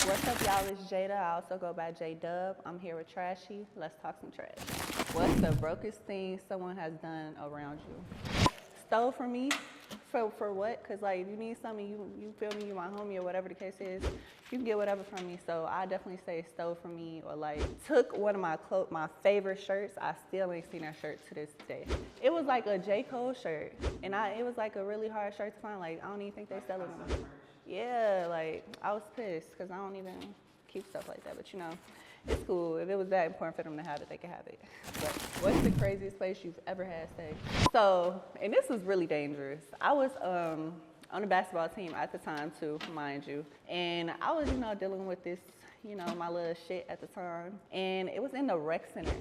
What's up, y'all? It's Jada. I also go by J-Dub. I'm here with TRSHY. Let's talk some trash. What's the brokest thing someone has done around you? Stole from me? For what? Because, like, if you need something, you feel me, you my homie or whatever the case is, you can get whatever from me. So I definitely say stole from me, or, like, took one of my favorite shirts. I still ain't seen that shirt to this day. It was, like, a J. Cole shirt, and it was, like, a really hard shirt to find. Like, I don't even think they sell it anymore. Yeah, like, I was pissed because I don't even keep stuff like that. But, you know, it's cool. If it was that important for them to have it, they can have it. But what's the craziest place you've ever had sex? So, and this was really dangerous. I was on the basketball team at the time, too, mind you. And I was, you know, dealing with this, you know, my little shit at the time. And it was in the rec center.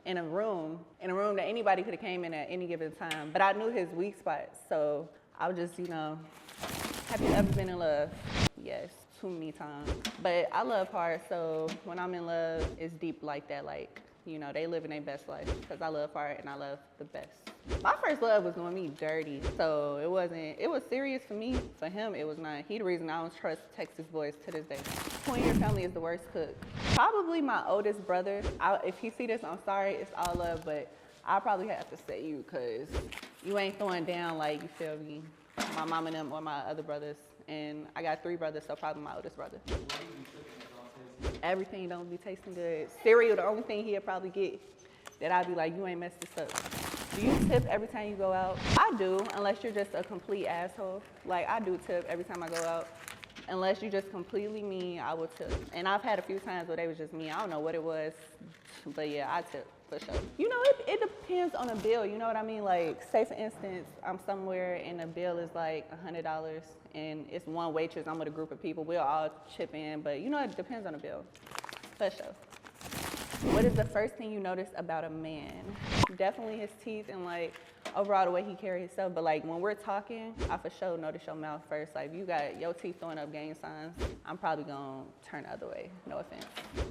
In a room that anybody could have came in at any given time. But I knew his weak spots. So I was just, you know, have you ever been in love? Yes, too many times. But I love hard, so when I'm in love, it's deep like that. Like, you know, they living their best life because I love hard and I love the best. My first love was doing me dirty, so it was serious for me. For him, it was not. He the reason I don't trust Texas boys to this day. Who in your family is the worst cook? Probably my oldest brother. If he see this, I'm sorry, it's all love, but I probably have to say you because you ain't throwing down like, you feel me, my mom and them or my other brothers. And I got 3 brothers, so probably my oldest brother. Everything don't be tasting good. Cereal, the only thing he'll probably get that I'd be like, you ain't messed this up. Do you tip every time you go out? I do, unless you're just a complete asshole. Like, I do tip every time I go out. Unless you just completely mean, I will tip. And I've had a few times where they was just mean. I don't know what it was, but yeah, I tip for sure. You know, it depends on the bill, you know what I mean? Like, say for instance, I'm somewhere and the bill is like $100 and it's one waitress, I'm with a group of people, we'll all chip in, but you know, it depends on the bill, for sure. What is the first thing you notice about a man? Definitely his teeth and like overall the way he carries himself. But like when we're talking, I for sure notice your mouth first. Like if you got your teeth throwing up gang signs, I'm probably gonna turn the other way. No offense.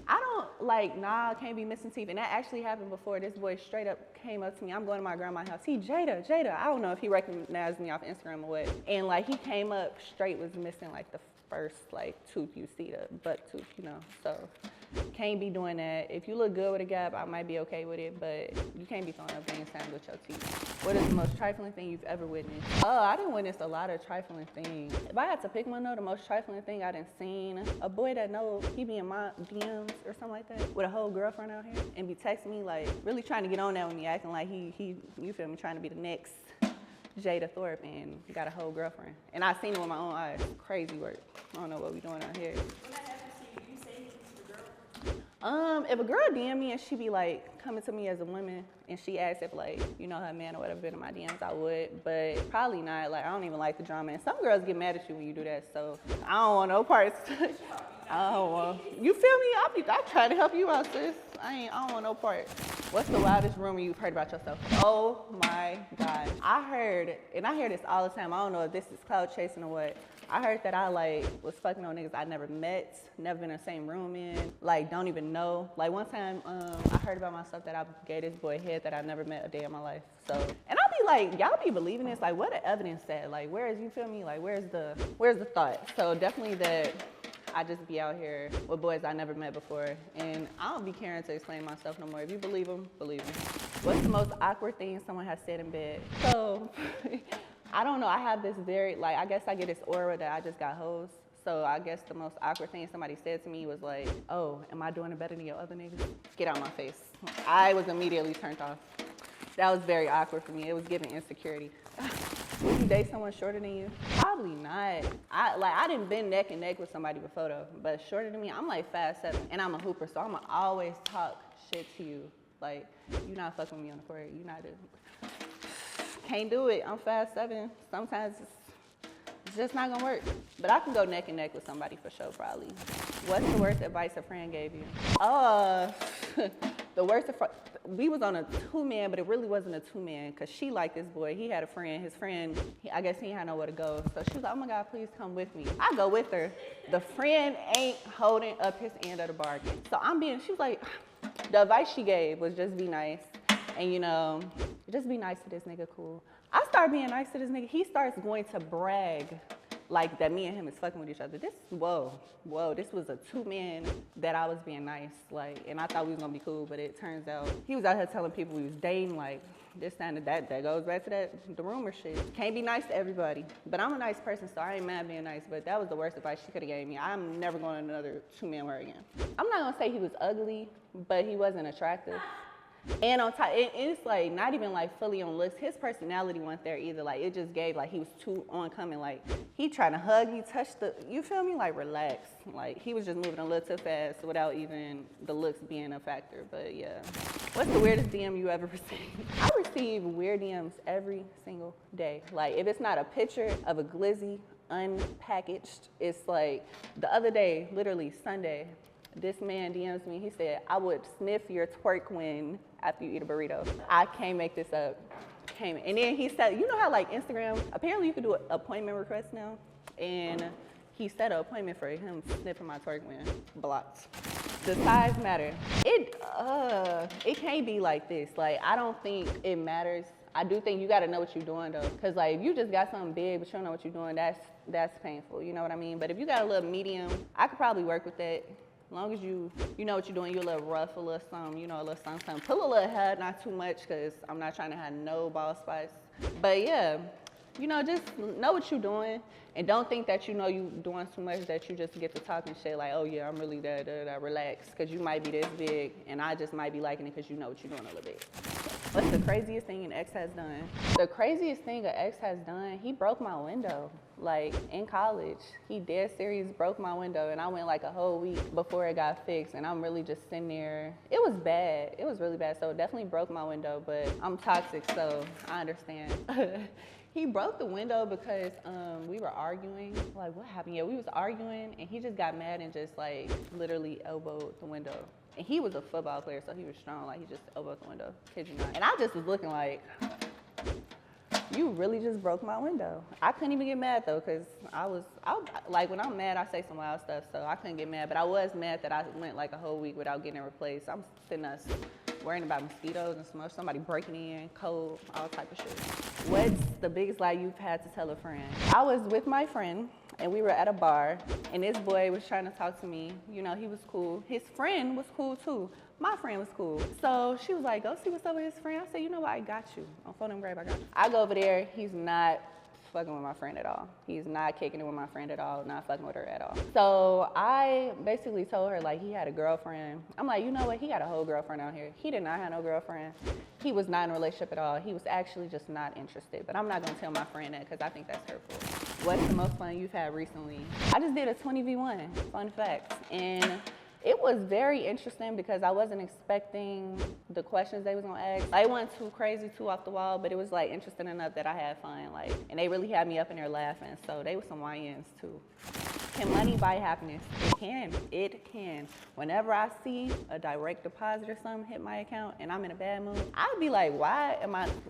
I don't like, nah, can't be missing teeth. And that actually happened before. This boy straight up came up to me. I'm going to my grandma's house. He, Jada. I don't know if he recognized me off Instagram or what. And like he came up straight, was missing like the first like tooth you see, the butt tooth, you know. So can't be doing that. If you look good with a gap, I might be okay with it, but you can't be throwing up gang signs with your teeth. What is the most trifling thing you've ever witnessed? Oh, I done witnessed a lot of trifling things. If I had to pick one though, the most trifling thing I done seen, a boy that know he be in my DMs or something like that with a whole girlfriend out here and be texting me like really trying to get on that with me, acting like he you feel me, trying to be the next Jada Thorpe and got a whole girlfriend. And I seen it with my own eyes. Crazy work. I don't know what we doing out here. When that happens to you, you say he's the girl? If a girl DM me and she be like coming to me as a woman and she asks if like, you know, her man or whatever been in my DMs, I would, but probably not. Like I don't even like the drama. And some girls get mad at you when you do that, so I don't want no parts. I don't want. You feel me? I try to help you out, sis. I don't want no part. What's the wildest rumor you've heard about yourself? Oh my God. I heard, and I hear this all the time. I don't know if this is cloud chasing or what. I heard that I like was fucking on niggas I never met, never been in the same room in, like don't even know. Like one time, I heard about myself that I gave this boy head that I never met a day in my life. So, and I be like, y'all be believing this? Like what the evidence said? Like where is, you feel me? Like where's the thought? So definitely that I just be out here with boys I never met before, and I don't be caring to explain myself no more. If you believe them, believe me. What's the most awkward thing someone has said in bed? So, I don't know, I have this very, like, I guess I get this aura that I just got hoes. So I guess the most awkward thing somebody said to me was like, oh, am I doing it better than your other niggas? Get out my face. I was immediately turned off. That was very awkward for me. It was giving insecurity. Would you date someone shorter than you? Probably not. I didn't been neck and neck with somebody before though, but shorter than me, I'm like 5'7", and I'm a hooper, so I'ma always talk shit to you. Like, you not fucking with me on the court, you not doing. Can't do it, I'm 5'7". Sometimes it's just not gonna work. But I can go neck and neck with somebody for sure, probably. What's the worst advice a friend gave you? The worst, we was on a 2-man, but it really wasn't a 2-man because she liked this boy. He had a friend. His friend, I guess he had nowhere to go. So she was like, oh my God, please come with me. I go with her. The friend ain't holding up his end of the bargain. So she was like, the advice she gave was just be nice. And you know, just be nice to this nigga, cool. I start being nice to this nigga. He starts going to brag like that me and him is fucking with each other. This, whoa, this was a 2 man that I was being nice, like, and I thought we was gonna be cool, but it turns out he was out here telling people we was dating, like, this and that goes back to the rumor shit. Can't be nice to everybody, but I'm a nice person, so I ain't mad being nice, but that was the worst advice she could've gave me. I'm never going on another 2 man with her again. I'm not gonna say he was ugly, but he wasn't attractive. And on top, it's like not even like fully on looks. His personality wasn't there either. Like it just gave like he was too oncoming. Like he trying to hug me, touch you feel me? Like relax. Like he was just moving a little too fast without even the looks being a factor. But yeah. What's the weirdest DM you ever received? I receive weird DMs every single day. Like if it's not a picture of a glizzy unpackaged, it's like the other day, literally Sunday, this man DMs me, he said, I would sniff your twerk when after you eat a burrito. I can't make this up. And then he said, you know how like Instagram, apparently you can do an appointment request now? And he set an appointment for him sniffing my twerk when blocked. The size matter. It can't be like this. Like, I don't think it matters. I do think you gotta know what you're doing though. Cause like if you just got something big but you don't know what you're doing, that's painful, you know what I mean? But if you got a little medium, I could probably work with that. As long as you know what you're doing, you're a little rough, a little something, a little something. Pull a little hair, not too much, because I'm not trying to have no ball spots. But yeah, just know what you're doing, and don't think that you doing too much that you just get to talking shit like, oh yeah, I'm really that, relax, because you might be this big, and I just might be liking it because you know what you're doing a little bit. What's the craziest thing an ex has done? The craziest thing an ex has done, he broke my window. Like in college, he dead serious broke my window, and I went like a whole week before it got fixed, and I'm really just sitting there. It was bad. It was really bad. So it definitely broke my window, but I'm toxic, so I understand. He broke the window because we were arguing. Like, what happened? Yeah, we was arguing, and he just got mad and just like literally elbowed the window. And he was a football player, so he was strong. Like, he just elbowed the window. Kid you not. And I just was looking like, you really just broke my window. I couldn't even get mad though, because I like when I'm mad, I say some wild stuff, so I couldn't get mad. But I was mad that I went like a whole week without getting it replaced. I'm sitting there worrying about mosquitoes and smoke, somebody breaking in, cold, all type of shit. What's the biggest lie you've had to tell a friend? I was with my friend, and we were at a bar, and this boy was trying to talk to me. He was cool. His friend was cool too. My friend was cool. So she was like, go see what's up with his friend. I said, you know what, I got you. On phone and grab, I got you. I go over there, he's not fucking with my friend at all. He's not kicking it with my friend at all, not fucking with her at all. So I basically told her like he had a girlfriend. I'm like, you know what, he got a whole girlfriend out here. He did not have no girlfriend. He was not in a relationship at all. He was actually just not interested. But I'm not gonna tell my friend that because I think that's hurtful. What's the most fun you've had recently? I just did a 20v1, fun fact. And it was very interesting because I wasn't expecting the questions they was gonna ask. Like, it wasn't too crazy, too off the wall, but it was like interesting enough that I had fun. Like, and they really had me up in there laughing. So they were some YNs too. Can money buy happiness? It can. It can. Whenever I see a direct deposit or something hit my account and I'm in a bad mood, I'd be like, why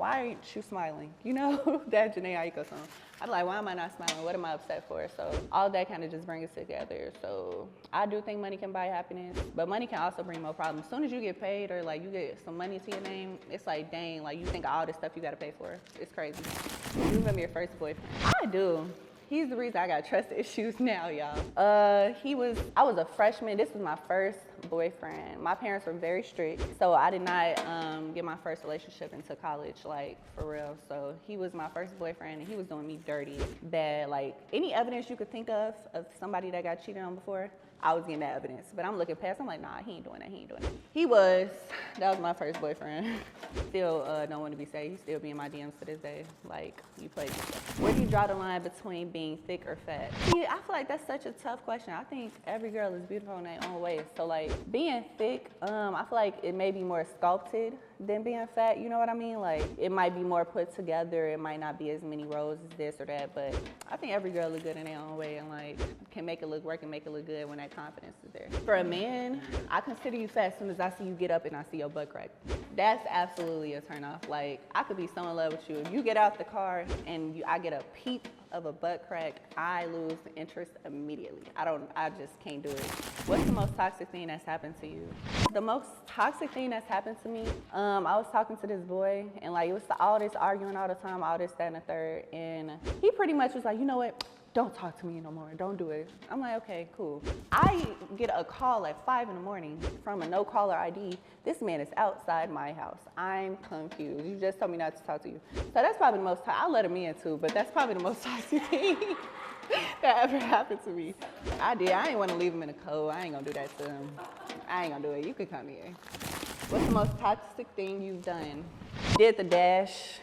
aren't you smiling? That Janae Aiko song. I'd be like, why am I not smiling? What am I upset for? So all that kind of just brings us together. So I do think money can buy happiness, but money can also bring more problems. As soon as you get paid or like you get some money to your name, it's like, dang, like you think of all this stuff you gotta pay for. It's crazy. You remember your first boyfriend? I do. He's the reason I got trust issues now, y'all. I was a freshman. This was my first boyfriend. My parents were very strict, so I did not get my first relationship until college, like for real. So he was my first boyfriend, and he was doing me dirty, bad. Like any evidence you could think of somebody that got cheated on before, I was getting that evidence. But I'm looking past, I'm like, nah, he ain't doing that, he ain't doing that. That was my first boyfriend. Still don't want to be said. He still be in my DMs to this day. Like, you played yourself. Where do you draw the line between being thick or fat? See, I feel like that's such a tough question. I think every girl is beautiful in their own way. So like, being thick, I feel like it may be more sculpted than being fat, you know what I mean? Like, it might be more put together. It might not be as many rows as this or that, but I think every girl look good in their own way and like, can make it look work and make it look good when that confidence is there. For a man, I consider you fat as soon as I see you get up and I see your butt crack. That's absolutely a turn off. Like, I could be so in love with you. If you get out the car and I get a peep of a butt crack, I lose interest immediately. I just can't do it. What's the most toxic thing that's happened to you? The most toxic thing that's happened to me, I was talking to this boy and like, it was all this arguing all the time, all this, that, and the third. And he pretty much was like, you know what? don't talk to me no more, don't do it. I'm like, okay, cool. I get a call at 5 in the morning from a no caller ID. This man is outside my house. I'm confused. You just told me not to talk to you. So that's probably the most, I let him in too, but that's probably the most toxic thing that ever happened to me. I ain't want to leave him in the cold. I ain't gonna do that to him. I ain't gonna do it. You could come here. What's the most toxic thing you've done? Did the dash.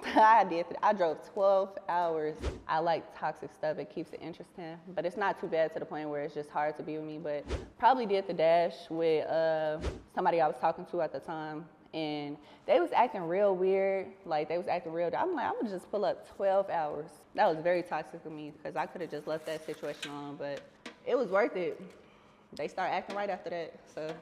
I drove 12 hours. I like toxic stuff. It keeps it interesting, but it's not too bad to the point where it's just hard to be with me. But probably did the dash with somebody I was talking to at the time, and they was acting real weird. Like they was acting real. I'm like, I'm gonna just pull up 12 hours. That was very toxic for me because I could have just left that situation alone, but it was worth it. They start acting right after that, so.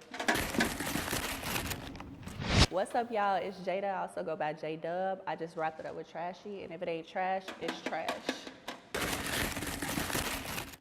What's up, y'all? It's Jada. I also go by J-Dub. I just wrapped it up with Trashy, and if it ain't trash, it's trash.